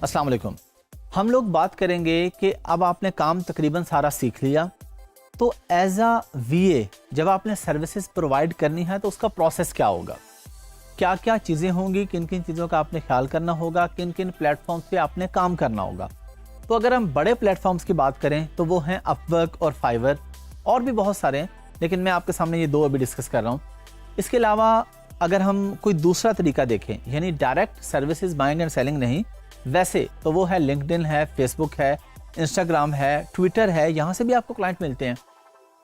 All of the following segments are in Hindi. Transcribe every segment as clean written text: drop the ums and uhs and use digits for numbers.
अस्सलाम वालेकुम। हम लोग बात करेंगे कि अब आपने काम तकरीबन सारा सीख लिया, तो एज अ वीए जब आपने सर्विसेज प्रोवाइड करनी है तो उसका प्रोसेस क्या होगा, क्या क्या चीज़ें होंगी, किन किन चीज़ों का आपने ख्याल करना होगा, किन किन प्लेटफॉर्म्स पे आपने काम करना होगा। तो अगर हम बड़े प्लेटफॉर्म्स की बात करें तो वो हैं अपवर्क और फाइवर, और भी बहुत सारे हैं, लेकिन मैं आपके सामने ये दो अभी डिस्कस कर रहा हूँ। इसके अलावा अगर हम कोई दूसरा तरीका देखें, यानी direct services buying and selling नहीं, वैसे तो वो है लिंक्डइन है, फेसबुक है, इंस्टाग्राम है, ट्विटर है, यहाँ से भी आपको क्लाइंट मिलते हैं।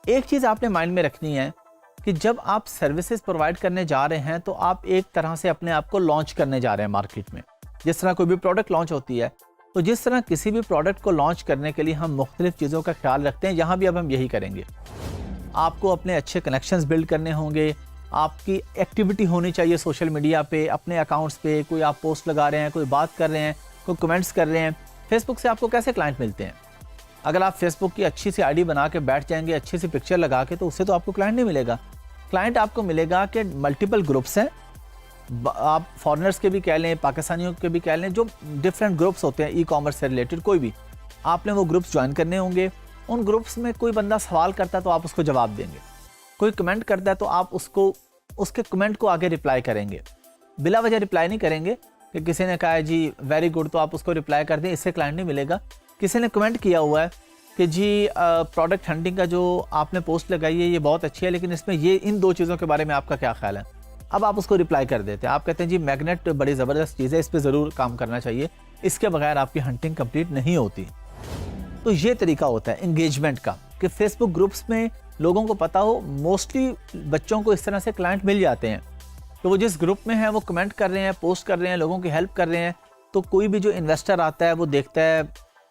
एक चीज़ आपने माइंड में रखनी है कि जब आप सर्विसेज प्रोवाइड करने जा रहे हैं तो आप एक तरह से अपने आप को लॉन्च करने जा रहे हैं मार्केट में। जिस तरह कोई भी प्रोडक्ट लॉन्च होती है, तो जिस तरह किसी भी प्रोडक्ट को लॉन्च करने के लिए हम मुख्तलिफ चीज़ों का ख्याल रखते हैं, यहाँ भी अब हम यही करेंगे। आपको अपने अच्छे कनेक्शंस बिल्ड करने होंगे, आपकी एक्टिविटी होनी चाहिए सोशल मीडिया पे, अपने अकाउंट्स पे, कोई आप पोस्ट लगा रहे हैं, कोई बात कर रहे हैं, कोई कमेंट्स कर रहे हैं। फेसबुक से आपको कैसे क्लाइंट मिलते हैं? अगर आप फेसबुक की अच्छी सी आईडी बना के बैठ जाएंगे, अच्छी सी पिक्चर लगा के, तो उससे तो आपको क्लाइंट नहीं मिलेगा। क्लाइंट आपको मिलेगा कि मल्टीपल ग्रुप्स हैं, आप फॉरेनर्स के भी कह लें, पाकिस्तानियों के भी कह लें, जो डिफरेंट ग्रुप्स होते हैं ई कॉमर्स से रिलेटेड, कोई भी आपने वो ग्रुप्स ज्वाइन करने होंगे। उन ग्रुप्स में कोई बंदा सवाल करता है तो आप उसको जवाब देंगे, कोई कमेंट करता है तो आप उसको उसके कमेंट को आगे रिप्लाई करेंगे। बिला वजह रिप्लाई नहीं करेंगे कि किसी ने कहा है जी वेरी गुड तो आप उसको रिप्लाई कर दें, इससे क्लाइंट नहीं मिलेगा। किसी ने कमेंट किया हुआ है कि जी प्रोडक्ट हंटिंग का जो आपने पोस्ट लगाई है ये बहुत अच्छी है, लेकिन इसमें ये इन दो चीज़ों के बारे में आपका क्या ख्याल है, अब आप उसको रिप्लाई कर देते हैं। आप कहते हैं जी मैग्नेट बड़ी ज़बरदस्त चीज़ है, इस पर ज़रूर काम करना चाहिए, इसके बगैर आपकी हंटिंग कंप्लीट नहीं होती। तो ये तरीका होता है एंगेजमेंट का कि फेसबुक ग्रुप्स में लोगों को पता हो, मोस्टली बच्चों को इस तरह से क्लाइंट मिल जाते हैं तो वो जिस ग्रुप में है वो कमेंट कर रहे हैं, पोस्ट कर रहे हैं, लोगों की हेल्प कर रहे हैं। तो कोई भी जो इन्वेस्टर आता है वो देखता है,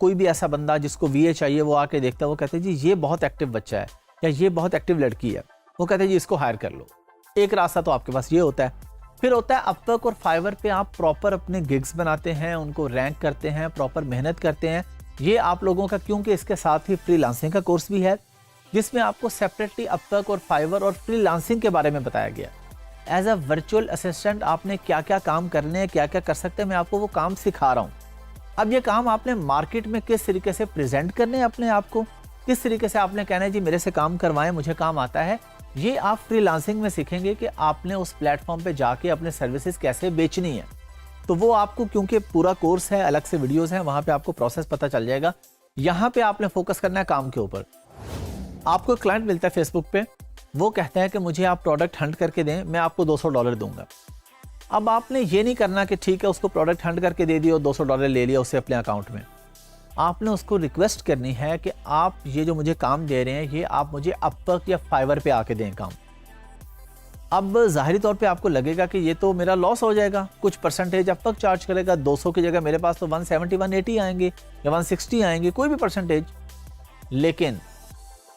कोई भी ऐसा बंदा जिसको वीए चाहिए वो आके देखता है, वो कहते हैं जी ये बहुत एक्टिव बच्चा है या ये बहुत एक्टिव लड़की है, वो कहते हैं जी इसको हायर कर लो। एक रास्ता तो आपके पास ये होता है। फिर होता है अपवर्क और फाइवर पे आप प्रॉपर अपने गिग्स बनाते हैं, उनको रैंक करते हैं, प्रॉपर मेहनत करते हैं। ये आप लोगों का, क्योंकि इसके साथ ही फ्रीलांसिंग का कोर्स भी है जिसमें आपको सेपरेटली अपवर्क और फाइवर और फ्रीलांसिंग के बारे में बताया गया। एज अ वर्चुअल असिस्टेंट आपने क्या क्या काम करने हैं, क्या क्या कर सकते हैं, मैं आपको वो काम सिखा रहा हूँ। अब ये काम आपने मार्केट में किस तरीके से प्रेजेंट करने हैं अपने आप को, किस तरीके से आपने कहना है जी मेरे से काम करवाएं, मुझे काम आता है, ये आप फ्रीलांसिंग में सीखेंगे कि आपने उस प्लेटफॉर्म पे जाके अपने सर्विसेज कैसे बेचनी है। तो वो आपको, क्योंकि पूरा कोर्स है, अलग से वीडियोस हैं, वहाँ पे आपको प्रोसेस पता चल जाएगा। यहाँ पे आपने फोकस करना है काम के ऊपर। आपको क्लाइंट मिलता है फेसबुक पे, वो कहता है कि मुझे आप प्रोडक्ट हंट करके दें, मैं आपको $200 दूंगा। अब आपने ये नहीं करना कि ठीक है उसको प्रोडक्ट हंट करके दे दिया और $200 ले लिया उससे अपने अकाउंट में। आपने उसको रिक्वेस्ट करनी है कि आप ये जो मुझे काम दे रहे हैं ये आप मुझे अपवर्क या फाइवर पे आके दें काम। अब ज़ाहिरी तौर पे आपको लगेगा कि ये तो मेरा लॉस हो जाएगा, कुछ परसेंटेज अपवर्क चार्ज करेगा, 200 की जगह मेरे पास तो 170 180 आएंगे या 160 आएंगे, कोई भी परसेंटेज। लेकिन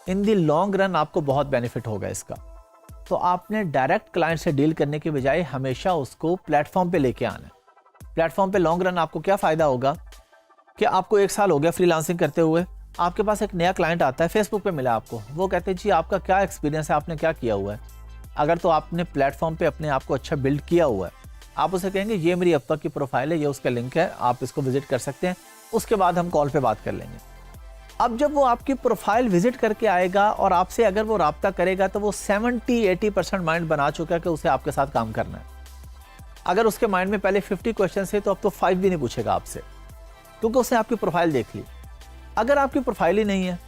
इन दी लॉन्ग रन आपको बहुत बेनिफिट होगा इसका। तो आपने डायरेक्ट क्लाइंट से डील करने के बजाय हमेशा उसको प्लेटफॉर्म पे लेके आना है। प्लेटफॉर्म पे लॉन्ग रन आपको क्या फ़ायदा होगा कि आपको 1 साल हो गया फ्रीलांसिंग करते हुए, आपके पास एक नया क्लाइंट आता है, फेसबुक पे मिला आपको, वो कहते हैं जी आपका क्या एक्सपीरियंस है, आपने क्या किया हुआ है। अगर तो आपने प्लेटफॉर्म पे अपने आप को अच्छा बिल्ड किया हुआ है, आप उसे कहेंगे ये मेरी अपवर्क की प्रोफाइल है, ये उसका लिंक है, आप इसको विजिट कर सकते हैं, उसके बाद हम कॉल पे बात कर लेंगे। अब जब वो आपकी प्रोफाइल विजिट करके आएगा और आपसे अगर वो राब्ता करेगा तो वो 70-80% माइंड बना चुका है कि उसे आपके साथ काम करना है। अगर उसके माइंड में पहले 50 क्वेश्चन है तो अब तो 5 भी नहीं पूछेगा आपसे, क्योंकि उसने आपकी प्रोफाइल देख ली। अगर आपकी प्रोफाइल ही नहीं है,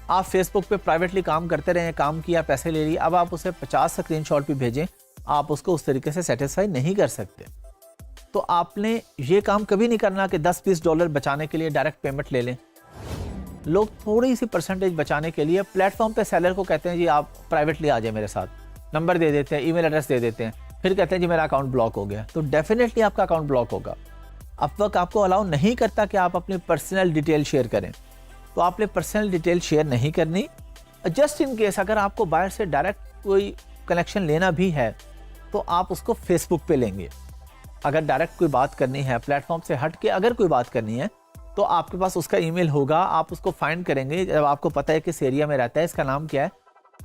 आप फेसबुक पे प्राइवेटली काम करते रहे, काम किया, पैसे ले लिए, अब आप उसे 50 स्क्रीनशॉट भी भेजें, आप उसको उस तरीके से सेटिस्फाई नहीं कर सकते। तो आपने ये काम कभी नहीं करना कि $10-20 बचाने के लिए डायरेक्ट पेमेंट ले लें। लोग थोड़ी सी परसेंटेज बचाने के लिए प्लेटफॉर्म पे सेलर को कहते हैं जी आप प्राइवेटली आ जाए मेरे साथ, नंबर दे देते हैं, ईमेल एड्रेस दे देते हैं, फिर कहते हैं जी मेरा अकाउंट ब्लॉक हो गया। तो डेफिनेटली आपका अकाउंट ब्लॉक होगा। अपवर्क आपको अलाउ नहीं करता कि आप अपनी पर्सनल डिटेल शेयर करें, तो आपने पर्सनल डिटेल शेयर नहीं करनी। जस्ट इन केस अगर आपको बाहर से डायरेक्ट कोई कनेक्शन लेना भी है तो आप उसको फेसबुक पे लेंगे। अगर डायरेक्ट कोई बात करनी है, प्लेटफॉर्म से हट के अगर कोई बात करनी है, तो आपके पास उसका ईमेल होगा, आप उसको फाइंड करेंगे। जब आपको पता है किस एरिया में रहता है, इसका नाम क्या है,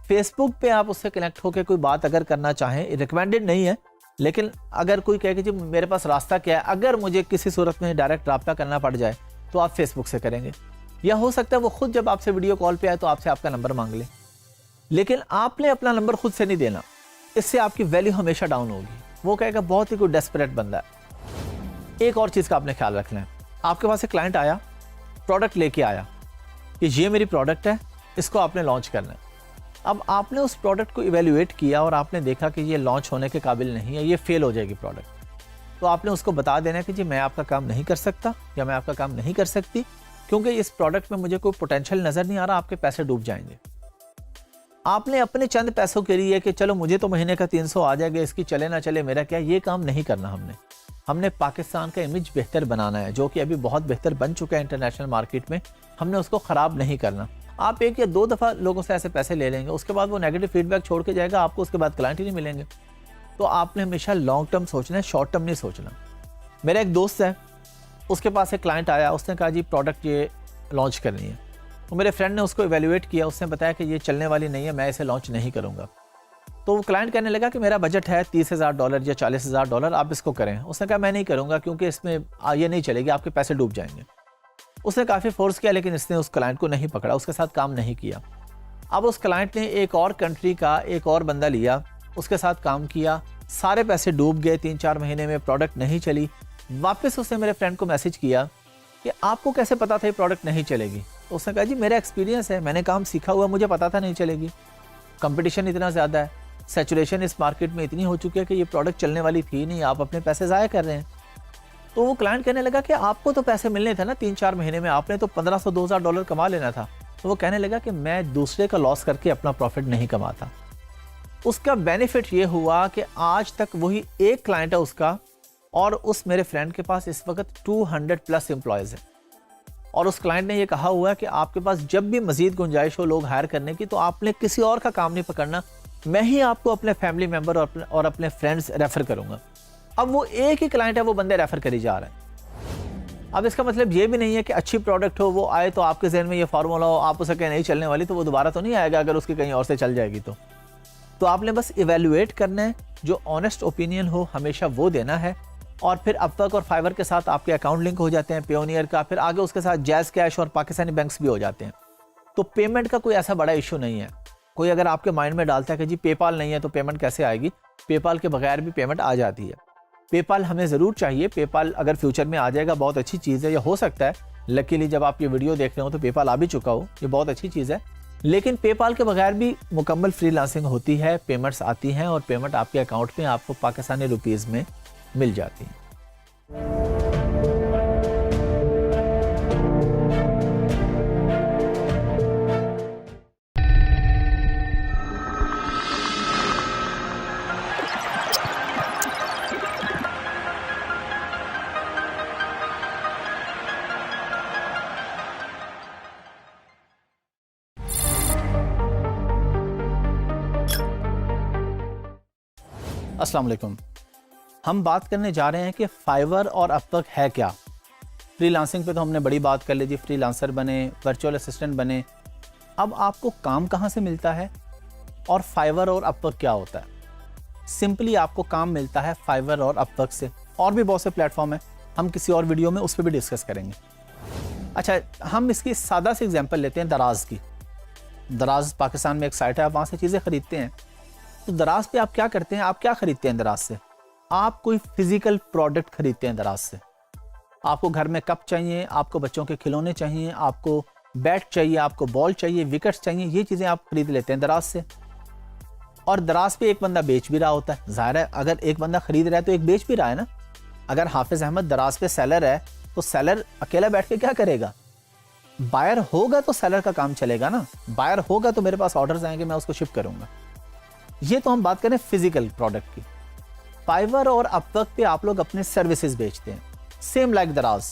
फेसबुक पे आप उससे कनेक्ट होकर कोई बात अगर करना चाहें, रिकमेंडेड नहीं है, लेकिन अगर कोई कहे कि जी मेरे पास रास्ता क्या है, अगर मुझे किसी सूरत में डायरेक्ट रब्ता करना पड़ जाए तो आप फेसबुक से करेंगे, या हो सकता है वो खुद जब आपसे वीडियो कॉल पे आए तो आपसे आपका नंबर मांग ले, लेकिन आपने अपना नंबर खुद से नहीं देना। इससे आपकी वैल्यू हमेशा डाउन होगी। वो कहेगा बहुत ही कोई डेस्परेट बंदा है। एक और चीज़ का आपने ख्याल रखना है, आपके पास एक क्लाइंट आया, प्रोडक्ट लेके आया कि ये मेरी प्रोडक्ट है, इसको आपने लॉन्च करना है। अब आपने उस प्रोडक्ट को इवेल्युएट किया और आपने देखा कि ये लॉन्च होने के काबिल नहीं है, ये फेल हो जाएगी प्रोडक्ट, तो आपने उसको बता देना है कि जी मैं आपका काम नहीं कर सकता या मैं आपका काम नहीं कर सकती, क्योंकि इस प्रोडक्ट में मुझे कोई पोटेंशियल नज़र नहीं आ रहा, आपके पैसे डूब जाएंगे। आपने अपने चंद पैसों के लिए कि चलो मुझे तो महीने का 300 आ जाएगा, इसकी चले ना चले मेरा क्या, ये काम नहीं करना। हमने पाकिस्तान का इमेज बेहतर बनाना है, जो कि अभी बहुत बेहतर बन चुका है इंटरनेशनल मार्केट में। हमने उसको ख़राब नहीं करना। आप 1 या 2 दफ़ा लोगों से ऐसे पैसे ले लेंगे, उसके बाद वो नेगेटिव फीडबैक छोड़ के जाएगा, आपको उसके बाद क्लाइंट ही नहीं मिलेंगे। तो आपने हमेशा लॉन्ग टर्म सोचना है, शॉर्ट टर्म नहीं सोचना। मेरा एक दोस्त है, उसके पास एक क्लाइंट आया, उसने कहा जी प्रोडक्ट ये लॉन्च करनी है। तो मेरे फ्रेंड ने उसको इवेल्युएट किया, उसने बताया कि ये चलने वाली नहीं है, मैं इसे लॉन्च नहीं करूँगा। तो वो क्लाइंट कहने लगा कि मेरा बजट है $30,000 या $40,000, आप इसको करें। उसने कहा मैं नहीं करूँगा क्योंकि इसमें ये नहीं चलेगी, आपके पैसे डूब जाएंगे। उसने काफ़ी फोर्स किया, लेकिन इसने उस क्लाइंट को नहीं पकड़ा, उसके साथ काम नहीं किया। अब उस क्लाइंट ने एक और कंट्री का एक और बंदा लिया, उसके साथ काम किया, सारे पैसे डूब गए। 3-4 महीने में प्रोडक्ट नहीं चली। वापस उसने मेरे फ्रेंड को मैसेज किया कि आपको कैसे पता था ये प्रोडक्ट नहीं चलेगी? तो उसने कहा जी मेरा एक्सपीरियंस है, मैंने काम सीखा हुआ, मुझे पता था नहीं चलेगी। कंपटीशन इतना ज़्यादा है, सैचुरेशन इस मार्केट में इतनी हो चुकी है कि ये प्रोडक्ट चलने वाली थी नहीं, आप अपने पैसे ज़ाया कर रहे हैं। तो वो क्लाइंट कहने लगा कि आपको तो पैसे मिलने थे ना 3-4 महीने में, आपने तो $1,500-2,000 कमा लेना था। तो वो कहने लगा कि मैं दूसरे का लॉस करके अपना प्रॉफिट नहीं कमाता। उसका बेनिफिट ये हुआ कि आज तक वही एक क्लाइंट है उसका, और उस मेरे फ्रेंड के पास इस वक्त 200+ एम्प्लॉयज़ हैं। और उस क्लाइंट ने ये कहा हुआ है कि आपके पास जब भी मजीद गुंजाइश हो लोग हायर करने की, तो आपने किसी और का काम नहीं पकड़ना, मैं ही आपको अपने फैमिली मेम्बर और अपने फ्रेंड्स रेफ़र करूँगा। अब वो एक ही क्लाइंट है, वो बंदे रेफ़र करी जा रहे हैं। अब इसका मतलब ये भी नहीं है कि अच्छी प्रोडक्ट हो, वो आए तो आपके जहन में ये फार्मूला हो, आप उसे कहें नहीं चलने वाली, तो वो दोबारा तो नहीं आएगा अगर उसकी कहीं और से चल जाएगी। तो आपने बस इवेल्युएट करना है, जो ऑनेस्ट ओपिनियन हो हमेशा वो देना है। और फिर अपवर्क और फाइवर के साथ आपके अकाउंट लिंक हो जाते हैं, पेयोनियर का, फिर आगे उसके साथ जैज़ कैश और पाकिस्तानी बैंक्स भी हो जाते हैं। तो पेमेंट का कोई ऐसा बड़ा इशू नहीं है। कोई अगर आपके माइंड में डालता है कि जी पेपाल नहीं है तो पेमेंट कैसे आएगी, पेपाल के बगैर भी पेमेंट आ जाती है। पेपाल हमें ज़रूर चाहिए, पेपाल अगर फ्यूचर में आ जाएगा बहुत अच्छी चीज़ है, या हो सकता है लकीली जब आप ये वीडियो देख रहे हो तो पेपाल आ भी चुका हो, ये बहुत अच्छी चीज़ है। लेकिन पेपाल के बगैर भी मुकम्मल फ्रीलांसिंग होती है, पेमेंट्स आती हैं और पेमेंट आपके अकाउंट में आपको पाकिस्तानी रुपीज़ में मिल जाती है। अस्सलाम वालेकुम। हम बात करने जा रहे हैं कि फाइवर और अपवर्क है क्या। फ्रीलांसिंग पे तो हमने बड़ी बात कर ली जी, फ्रीलांसर बने, वर्चुअल असिस्टेंट बने। अब आपको काम कहाँ से मिलता है और फाइवर और अपवर्क क्या होता है? सिंपली आपको काम मिलता है फाइवर और अपवर्क से, और भी बहुत से प्लेटफॉर्म है, हम किसी और वीडियो में उस पर भी डिस्कस करेंगे। अच्छा, हम इसकी सादा सी एग्जांपल लेते हैं दराज की। दराज पाकिस्तान में एक साइट है, आप वहाँ से चीज़ें खरीदते हैं। तो दराज पे आप क्या करते हैं, आप क्या खरीदते हैं दराज से? आप कोई फिजिकल प्रोडक्ट खरीदते हैं दराज से। आपको घर में कप चाहिए, आपको बच्चों के खिलौने चाहिए, आपको बैट चाहिए, आपको बॉल चाहिए, विकेट्स चाहिए, ये चीज़ें आप खरीद लेते हैं दराज से। और दराज पे एक बंदा बेच भी रहा होता है। ज़ाहिर है अगर एक बंदा खरीद रहा है तो एक बेच भी रहा है ना। अगर हाफिज़ अहमद दराज पे सेलर है तो सेलर अकेला बैठ के क्या करेगा? बायर होगा तो सेलर का काम चलेगा ना। बायर होगा तो मेरे पास ऑर्डर्स आएंगे, मैं उसको शिप करूंगा। ये तो हम बात करें फिजिकल प्रोडक्ट की। फाइवर और अपवर्क पे आप लोग अपने सर्विसेज बेचते हैं, सेम लाइक दराज।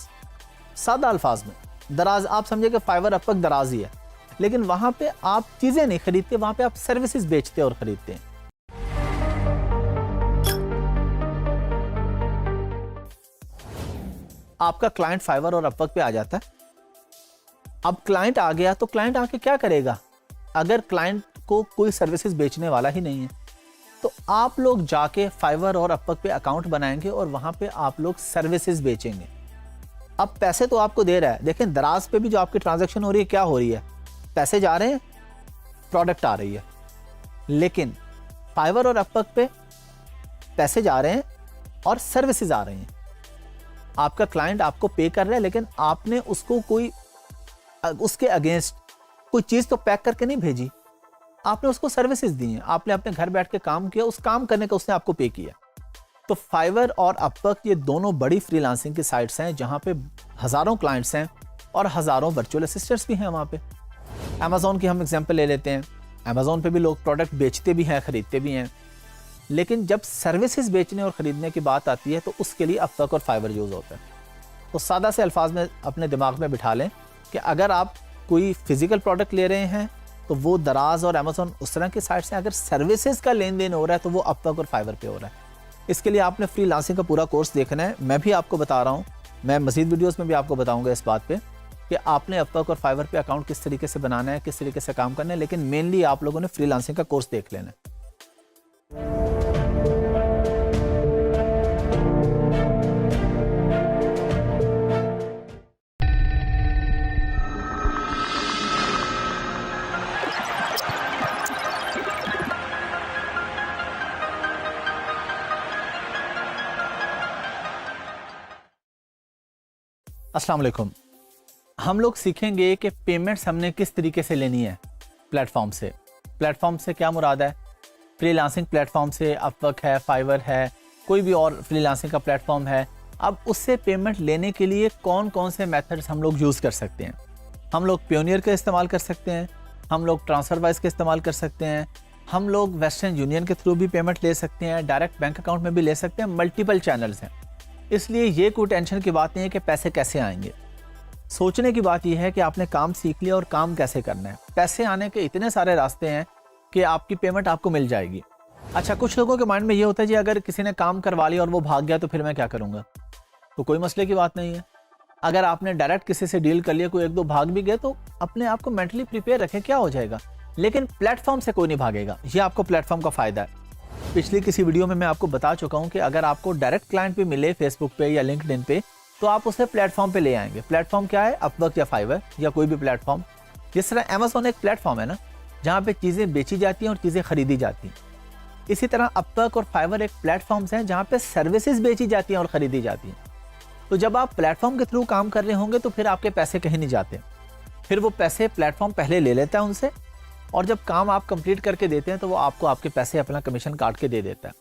सादा अल्फाज में दराज आप समझे कि फाइवर अपवर्क दराज ही है, लेकिन वहां पे आप चीजें नहीं खरीदते, वहां पे आप सर्विसेज बेचते और खरीदते हैं। आपका क्लाइंट फाइवर और अपवर्क पे आ जाता है। अब क्लाइंट आ गया तो क्लाइंट आके क्या करेगा? अगर क्लाइंट को कोई सर्विसेज बेचने वाला ही नहीं है तो आप लोग जाके फाइवर और अपवर्क पे अकाउंट बनाएंगे और वहां पे आप लोग सर्विसेज बेचेंगे। अब पैसे तो आपको दे रहा है, देखें दराज पे भी जो आपकी ट्रांजैक्शन हो रही है क्या हो रही है, पैसे जा रहे हैं, प्रोडक्ट आ रही है। लेकिन फाइवर और अपवर्क पे पैसे जा रहे हैं और सर्विसेज आ रही हैं। आपका क्लाइंट आपको पे कर रहा है, लेकिन आपने उसको कोई उसके अगेंस्ट कोई चीज तो पैक करके नहीं भेजी, आपने उसको सर्विसेज दी हैं, आपने अपने घर बैठ के काम किया, उस काम करने का उसने आपको पे किया। तो फाइवर और अपवर्क ये दोनों बड़ी फ्रीलांसिंग की साइट्स हैं जहां पे हजारों क्लाइंट्स हैं और हजारों वर्चुअल असिस्टेंट्स भी हैं वहां पे। अमेजोन की हम एग्जांपल ले लेते हैं, अमेजोन पे भी लोग प्रोडक्ट बेचते भी हैं, खरीदते भी हैं, लेकिन जब सर्विसेज बेचने और खरीदने की बात आती है तो उसके लिए अपवर्क और फाइवर यूज होता है। तो सादा से अल्फाज में अपने दिमाग में बिठा लें कि अगर आप कोई फिजिकल प्रोडक्ट ले रहे हैं तो वो दराज और अमेजोन उस तरह की साइट से, अगर सर्विसेज का लेन देन हो रहा है तो वो अपवर्क और फाइवर पे हो रहा है। इसके लिए आपने फ्रीलांसिंग का पूरा कोर्स देखना है, मैं भी आपको बता रहा हूँ, मैं मजीद वीडियोस में भी आपको बताऊंगा इस बात पे कि आपने अपवर्क और फाइवर पे अकाउंट किस तरीके से बनाना है, किस तरीके से काम करना है, लेकिन मेनली आप लोगों ने फ्रीलांसिंग का कोर्स देख लेना है। अस्सलाम वालेकुम। हम लोग सीखेंगे कि पेमेंट्स हमने किस तरीके से लेनी है प्लेटफॉर्म से। प्लेटफॉर्म से क्या मुराद है? फ्रीलांसिंग प्लेटफॉर्म से अपवर्क है, फाइवर है, कोई भी और फ्रीलांसिंग का प्लेटफॉर्म है। अब उससे पेमेंट लेने के लिए कौन कौन से मेथड्स हम लोग यूज़ कर सकते हैं? हम लोग पेयोनियर का इस्तेमाल कर सकते हैं, हम लोग ट्रांसफरवाइज का इस्तेमाल कर सकते हैं, हम लोग वेस्टर्न यूनियन के थ्रू भी पेमेंट ले सकते हैं, डायरेक्ट बैंक अकाउंट में भी ले सकते हैं, मल्टीपल चैनल्स हैं। इसलिए ये कोई टेंशन की बात नहीं है कि पैसे कैसे आएंगे। सोचने की बात यह है कि आपने काम सीख लिया और काम कैसे करना है। पैसे आने के इतने सारे रास्ते हैं कि आपकी पेमेंट आपको मिल जाएगी। अच्छा, कुछ लोगों के माइंड में ये होता है जी अगर किसी ने काम करवा लिया और वो भाग गया तो फिर मैं क्या करूँगा? तो कोई मसले की बात नहीं है। अगर आपने डायरेक्ट किसी से डील कर लिया, कोई एक दो भाग भी गए, तो अपने आप को मेंटली प्रिपेयर रखें, क्या हो जाएगा। लेकिन प्लेटफॉर्म से कोई नहीं भागेगा, ये आपको प्लेटफॉर्म का फ़ायदा है। पिछली किसी वीडियो में मैं आपको बता चुका हूं कि अगर आपको डायरेक्ट क्लाइंट भी मिले फेसबुक पे या लिंक्डइन पे तो आप उसे प्लेटफॉर्म पे ले आएंगे। प्लेटफॉर्म क्या है? अपवर्क या फाइवर या कोई भी प्लेटफॉर्म। जिस तरह अमेजोन एक प्लेटफॉर्म है ना, जहाँ पे चीज़ें बेची जाती हैं और चीज़ें खरीदी जाती हैं, इसी तरह अपवर्क और फाइवर एक प्लेटफॉर्म्स हैं जहाँ पे सर्विसेज बेची जाती हैं और खरीदी जाती हैं। तो जब आप प्लेटफॉर्म के थ्रू काम कर रहे होंगे तो फिर आपके पैसे कहीं नहीं जाते, फिर वो पैसे प्लेटफॉर्म पहले ले लेता है उनसे, और जब काम आप कंप्लीट करके देते हैं तो वो आपको आपके पैसे अपना कमीशन काट के दे देता है।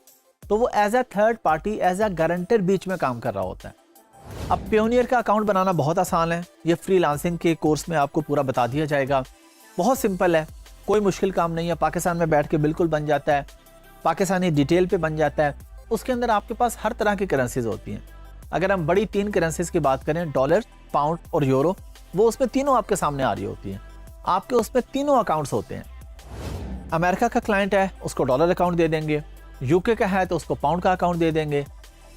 तो वो as a third party, as a guarantor बीच में काम कर रहा होता है। अब पेयोनियर का अकाउंट बनाना बहुत आसान है, ये फ्रीलांसिंग के कोर्स में आपको पूरा बता दिया जाएगा। बहुत सिंपल है, कोई मुश्किल काम नहीं है, पाकिस्तान में बैठ के बिल्कुल बन जाता है, पाकिस्तानी डिटेल पे बन जाता है। उसके अंदर आपके पास हर तरह की करेंसीज होती हैं। अगर हम बड़ी 3 करेंसीज की बात करें, डॉलर, पाउंड और यूरो, वो उसमें तीनों आपके सामने आ रही होती हैं। आपके उसमें तीनों अकाउंट्स होते हैं। अमेरिका का क्लाइंट है उसको डॉलर अकाउंट दे देंगे, यूके का है तो उसको पाउंड का अकाउंट दे देंगे,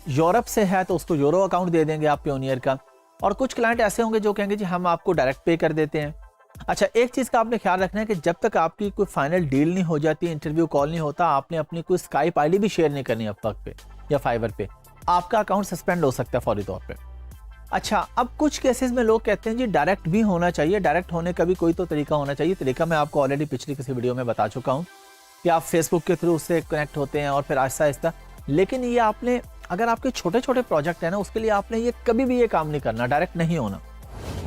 यूरोप से है तो उसको यूरो अकाउंट दे देंगे आप पेयोनियर का। और कुछ क्लाइंट ऐसे होंगे जो कहेंगे जी हम आपको डायरेक्ट पे कर देते हैं। अच्छा, एक चीज़ का आपने ख्याल रखना है कि जब तक आपकी कोई फाइनल डील नहीं हो जाती, इंटरव्यू कॉल नहीं होता, आपने अपनी कोई स्काइप आईडी भी शेयर नहीं करनी अपवर्क पे या फाइवर पे, आपका अकाउंट सस्पेंड हो सकता है फौरी तौर पर। अच्छा, अब कुछ केसेस में लोग कहते हैं जी डायरेक्ट भी होना चाहिए, डायरेक्ट होने का भी कोई तो तरीका होना चाहिए। तरीका मैं आपको ऑलरेडी पिछली किसी वीडियो में बता चुका हूँ कि आप फेसबुक के थ्रू उससे कनेक्ट होते हैं और फिर आहिस्ता आहिस्ता। लेकिन ये आपने, अगर आपके छोटे छोटे प्रोजेक्ट है ना, उसके लिए आपने ये कभी भी ये काम नहीं करना, डायरेक्ट नहीं होना।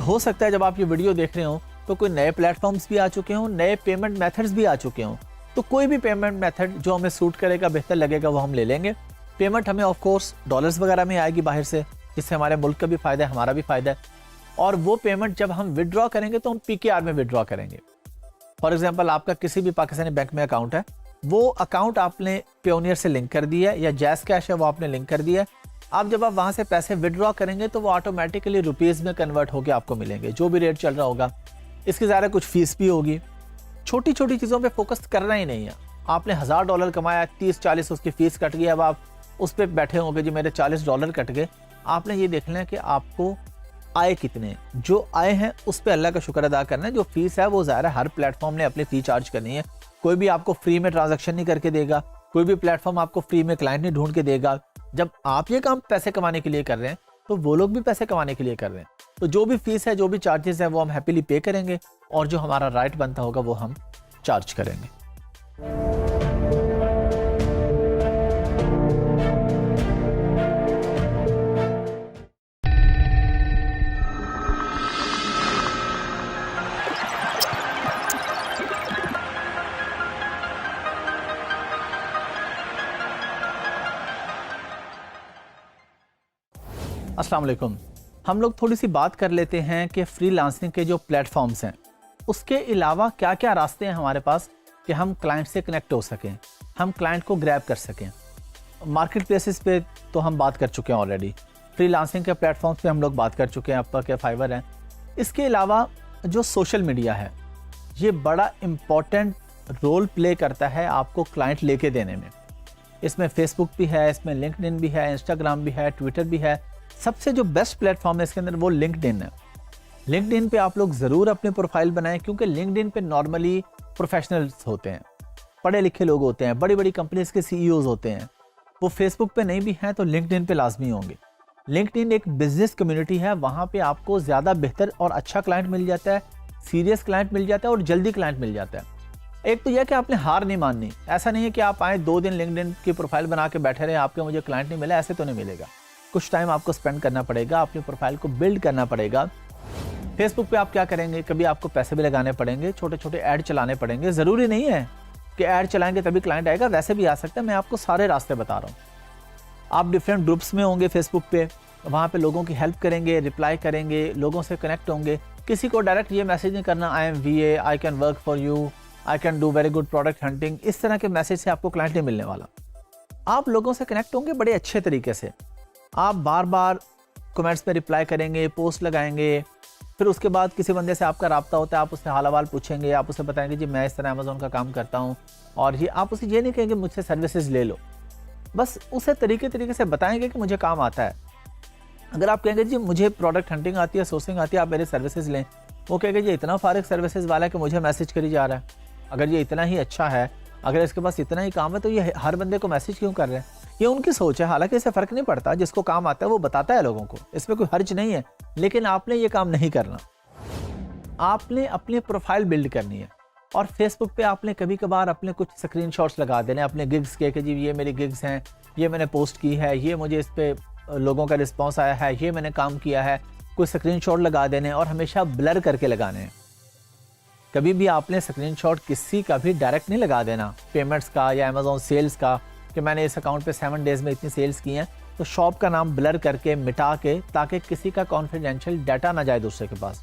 हो सकता है जब आप ये वीडियो देख रहे हो तो कोई नए प्लेटफॉर्म्स भी आ चुके हों, नए पेमेंट मेथड्स भी आ चुके हों, तो कोई भी पेमेंट मेथड जो हमें सूट करेगा, बेहतर लगेगा, वो हम ले लेंगे। पेमेंट हमें ऑफकोर्स डॉलर्स वगैरह में आएगी बाहर से, जिससे हमारे मुल्क का भी फ़ायदा है, हमारा भी फ़ायदा है। और वो पेमेंट जब हम विड्रॉ करेंगे तो हम PKR में विड्रॉ करेंगे। फॉर एग्जांपल, आपका किसी भी पाकिस्तानी बैंक में अकाउंट है, वो अकाउंट आपने पेयोनियर से लिंक कर दिया है या जैज़ कैश है वो आपने लिंक कर दिया है। अब जब आप वहाँ से पैसे विड्रॉ करेंगे तो वो ऑटोमेटिकली रुपीज़ में कन्वर्ट होकर आपको मिलेंगे, जो भी रेट चल रहा होगा। इसकी ज़्यादा कुछ फीस भी होगी। छोटी छोटी चीज़ों पर फोकस करना ही नहीं है। आपने $1000 कमाया, 30-40 उसकी फ़ीस कट गई, अब आप उस पर बैठे होंगे जी मेरे $40 कट गए। आपने ये देखना है कि आपको आए कितने, जो आए हैं उस पर अल्लाह का शुक्र अदा करना है। जो फीस है वो ज़ाहिर है हर प्लेटफॉर्म ने अपनी फ़ी चार्ज करनी है, कोई भी आपको फ्री में ट्रांजैक्शन नहीं करके देगा। कोई भी प्लेटफॉर्म आपको फ्री में क्लाइंट नहीं ढूंढ के देगा। जब आप ये काम पैसे कमाने के लिए कर रहे हैं तो वो लोग भी पैसे कमाने के लिए कर रहे हैं। तो जो भी फीस है, जो भी चार्जेस है, वो हम हैप्पीली पे करेंगे और जो हमारा राइट बनता होगा वो हम चार्ज करेंगे। अस्सलाम वालेकुम। हम लोग थोड़ी सी बात कर लेते हैं कि फ्रीलांसिंग के जो प्लेटफॉर्म्स हैं उसके अलावा क्या क्या रास्ते हैं हमारे पास कि हम क्लाइंट से कनेक्ट हो सकें, हम क्लाइंट को ग्रैब कर सकें। मार्केट प्लेसेस पे तो हम बात कर चुके हैं ऑलरेडी, फ्रीलांसिंग के प्लेटफॉर्म्स पे हम लोग बात कर चुके हैं, अपवर्क है, फाइवर है। इसके अलावा जो सोशल मीडिया है ये बड़ा इम्पॉर्टेंट रोल प्ले करता है आपको क्लाइंट लेके देने में। इसमें फेसबुक भी है, इसमें लिंक्डइन भी है, इंस्टाग्राम भी है, ट्विटर भी है। सबसे जो बेस्ट प्लेटफॉर्म है इसके अंदर वो लिंक्डइन है। लिंक्डइन पे आप लोग ज़रूर अपने प्रोफाइल बनाएं, क्योंकि लिंक्डइन पे नॉर्मली प्रोफेशनल्स होते हैं, पढ़े लिखे लोग होते हैं, बड़ी बड़ी कंपनीज के सीईओज होते हैं। वो फेसबुक पे नहीं भी हैं तो लिंक्डइन पे लाजमी होंगे। लिंक्डइन एक बिजनेस कम्युनिटी है, वहाँ पे आपको ज़्यादा बेहतर और अच्छा क्लाइंट मिल जाता है, सीरियस क्लाइंट मिल जाता है और जल्दी क्लाइंट मिल जाता है। एक तो यह कि आपने हार नहीं माननी। ऐसा नहीं है कि आप आए 2 दिन लिंक्डइन की प्रोफाइल बना के बैठे रहे, आपके मुझे क्लाइंट नहीं मिला, ऐसे तो नहीं मिलेगा। कुछ टाइम आपको स्पेंड करना पड़ेगा, अपनी प्रोफाइल को बिल्ड करना पड़ेगा। फेसबुक पे आप क्या करेंगे, कभी आपको पैसे भी लगाने पड़ेंगे, छोटे छोटे ऐड चलाने पड़ेंगे। ज़रूरी नहीं है कि ऐड चलाएंगे तभी क्लाइंट आएगा, वैसे भी आ सकता है। मैं आपको सारे रास्ते बता रहा हूँ। आप डिफरेंट ग्रुप्स में होंगे फेसबुक पे, वहाँ पे लोगों की हेल्प करेंगे, रिप्लाई करेंगे, लोगों से कनेक्ट होंगे। किसी को डायरेक्ट ये मैसेज नहीं करना I am VA, I can work for you, I can do very good product hunting. इस तरह के मैसेज से आपको क्लाइंट नहीं मिलने वाला। आप लोगों से कनेक्ट होंगे बड़े अच्छे तरीके से। आप बार बार कमेंट्स में रिप्लाई करेंगे, पोस्ट लगाएंगे, फिर उसके बाद किसी बंदे से आपका राब्ता होता है, आप उससे हाल हवाल पूछेंगे, आप उसे बताएंगे जी मैं इस तरह अमेज़ॉन का काम करता हूँ, और ये आप उसे ये नहीं कहेंगे मुझसे सर्विसेज ले लो, बस उसे तरीके से बताएंगे कि मुझे काम आता है। अगर आप कहेंगे जी मुझे प्रोडक्ट हंटिंग आती है, सोर्सिंग आती है, आप मेरे सर्विसेज लें, वो कहेंगे ये इतना फारिग सर्विसेज वाला है कि मुझे मैसेज करी जा रहा है। अगर ये इतना ही अच्छा है, अगर इसके पास इतना ही काम है, तो ये हर बंदे को मैसेज क्यों कर रहे हैं? ये उनकी सोच है। हालांकि इससे फ़र्क नहीं पड़ता, जिसको काम आता है वो बताता है लोगों को, इसमें कोई हर्ज नहीं है। लेकिन आपने ये काम नहीं करना। आपने अपनी प्रोफाइल बिल्ड करनी है, और फेसबुक पे आपने कभी कभार अपने कुछ स्क्रीनशॉट्स लगा देने अपने गिग्स के कि जी ये मेरी गिग्स हैं, ये मैंने पोस्ट की है, ये मुझे इस पर लोगों का रिस्पॉन्स आया है, ये मैंने काम किया है। कोई स्क्रीनशॉट लगा देने और हमेशा ब्लर करके लगाने हैं। कभी भी आपने स्क्रीनशॉट किसी का भी डायरेक्ट नहीं लगा देना, पेमेंट्स का या अमेज़ॉन सेल्स का, कि मैंने इस अकाउंट पे 7 डेज़ में इतनी सेल्स की हैं। तो शॉप का नाम ब्लर करके, मिटा के, ताकि किसी का कॉन्फिडेंशियल डाटा ना जाए दूसरे के पास।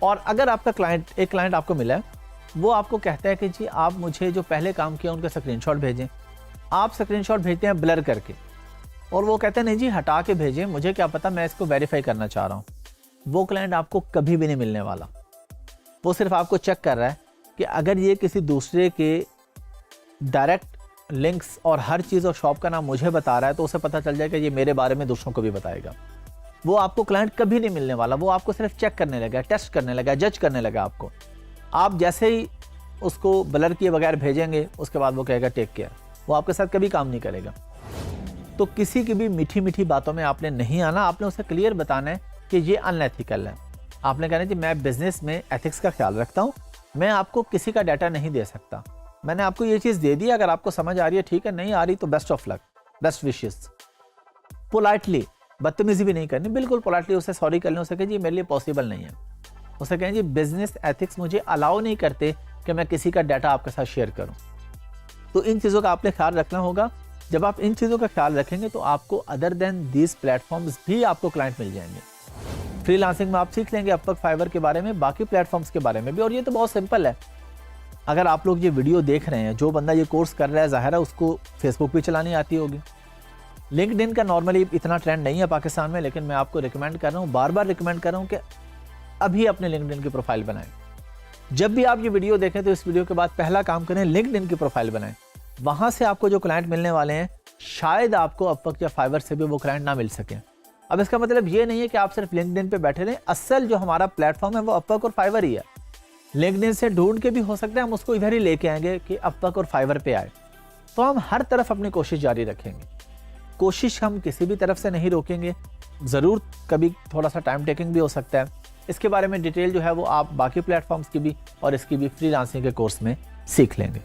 और अगर आपका एक क्लाइंट आपको मिला है, वो आपको कहता है कि जी आप मुझे जो पहले काम किया उनके स्क्रीनशॉट भेजें, आप स्क्रीनशॉट भेजते हैं ब्लर करके, और वो कहते हैं नहीं जी हटा के भेजें, मुझे क्या पता, मैं इसको वेरीफाई करना चाह रहा हूँ। वो क्लाइंट आपको कभी भी नहीं मिलने वाला। वो सिर्फ आपको चेक कर रहा है कि अगर ये किसी दूसरे के डायरेक्ट लिंक्स और हर चीज़ और शॉप का नाम मुझे बता रहा है, तो उसे पता चल जाएगा ये मेरे बारे में दूसरों को भी बताएगा। वो आपको क्लाइंट कभी नहीं मिलने वाला। वो आपको सिर्फ चेक करने लगा, टेस्ट करने लगा, जज करने लगा आपको। आप जैसे ही उसको ब्लर किए बगैर भेजेंगे, उसके बाद वो कहेगा टेक केयर। वो आपके साथ कभी काम नहीं करेगा। तो किसी की भी मीठी मीठी बातों में आपने नहीं आना। आपने उसे क्लियर बताना है कि ये अनएथिकल है। आपने कहना है जी मैं बिजनेस में एथिक्स का ख्याल रखता हूँ, मैं आपको किसी का डाटा नहीं दे सकता। मैंने आपको ये चीज़ दे दी, अगर आपको समझ आ रही है ठीक है, नहीं आ रही तो best of luck, best wishes. Politely, बदतमीजी भी नहीं करनी, बिल्कुल पोलाइटली उसे सॉरी कर लें, उसे कहें जी मेरे लिए पॉसिबल नहीं है। उसे कहें जी बिजनेस एथिक्स मुझे अलाउ नहीं करते कि मैं किसी का डाटा आपके साथ शेयर करूं। तो इन चीज़ों का आपने ख्याल रखना होगा। जब आप इन चीज़ों का ख्याल रखेंगे तो आपको अदर देन दीज प्लेटफॉर्म्स भी आपको क्लाइंट मिल जाएंगे। फ्रीलांसिंग में आप सीख लेंगे अपवर्क, फाइवर के बारे में, बाकी प्लेटफॉर्म्स के बारे में भी। और ये तो बहुत सिंपल है। अगर आप लोग ये वीडियो देख रहे हैं, जो बंदा ये कोर्स कर रहा है, ज़ाहिर है उसको फेसबुक भी चलानी आती होगी। लिंक्डइन का नॉर्मली इतना ट्रेंड नहीं है पाकिस्तान में, लेकिन मैं आपको रिकमेंड कर रहा हूँ, बार बार रिकमेंड कर रहा हूँ कि अभी अपने लिंक्डइन की प्रोफाइल बनाएं। जब भी आप ये वीडियो देखें तो इस वीडियो के बाद पहला काम करें, लिंक्डइन की प्रोफाइल बनाएं। वहाँ से आपको जो क्लाइंट मिलने वाले हैं, शायद आपको अपवर्क या फाइवर से भी वो क्लाइंट ना मिल सके। अब इसका मतलब ये नहीं है कि आप सिर्फ लिंक्डइन पे बैठे रहें। असल जो हमारा प्लेटफॉर्म है वो अपवर्क और फाइवर ही है। लिंक्डइन से ढूंढ के भी हो सकता है हम उसको इधर ही लेके आएंगे कि अपवर्क और फाइवर पे आए। तो हम हर तरफ अपनी कोशिश जारी रखेंगे। कोशिश हम किसी भी तरफ से नहीं रोकेंगे, ज़रूर कभी थोड़ा सा टाइम टेकिंग भी हो सकता है। इसके बारे में डिटेल जो है वो आप बाकी प्लेटफॉर्म्स की भी और इसकी भी फ्रीलांसिंग के कोर्स में सीख लेंगे।